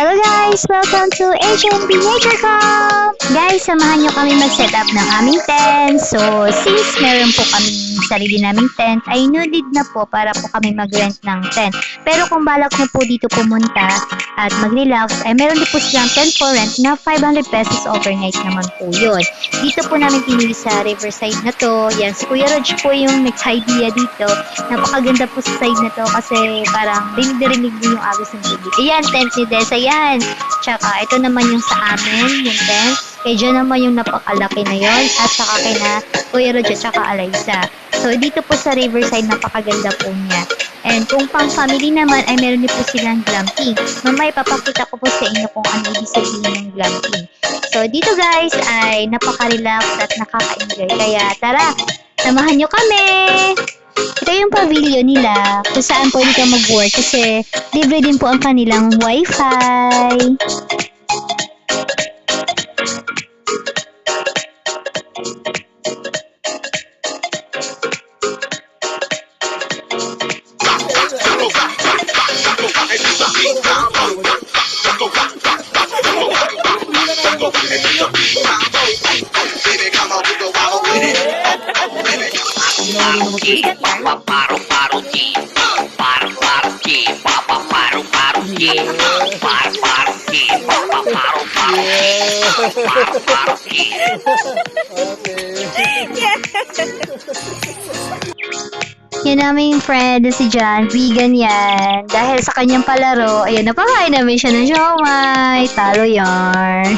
Hello guys! Welcome to HNB Nature Camp! Guys, samahan nyo kami mag-setup ng aming tent. So, since meron po kaming sarili naming tent, ay no need na po para po kami mag-rent ng tent. Pero kung balak nyo po dito pumunta at mag-relax, ay meron din po silang tent for rent na 500 pesos overnight naman po yun. Dito po namin pinili sa riverside na to. Yan, si Kuya Rog po yung nag-idea dito. Napakaganda po sa side na to kasi parang rinig din yung agos ng tubig. Ayan, tent ni Desa yan. Tsaka ito naman yung sa amin, yung tent. Kaya dyan naman yung napakalaki na yon. At saka kay na Kuya Rog at saka Alaysa. So dito po sa riverside, napakaganda po niya. And kung pang family naman ay meron din po silang glamping. Mamaya ipapakita ko po sa inyo kung ano ibig sabihin ng glamping. So dito guys ay napaka-relax at nakaka-enjoy. Kaya tara, samahan nyo kami! Ito yung pavilion nila kung saan pwede ka mag-work kasi libre din po ang kanilang wifi. Yan naming friend si John, vegan yan. Dahil sa kanyang palaro, ayun, napakain namin siya ng siomay. Talo yarn.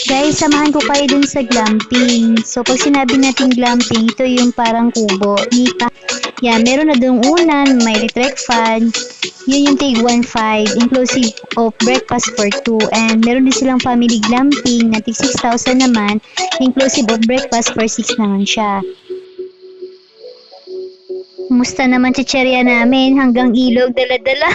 Guys, samahan ko kayo dun sa glamping. So, pag sinabi natin glamping, ito yung parang kubo. Yan, meron na dun unan, may electric fan. Yun yung tig 1.5, inclusive of breakfast for 2. And meron din silang family glamping na tig 6,000 naman, inclusive of breakfast for 6 naman siya. Musta naman chicherya namin hanggang ilog dala-dala.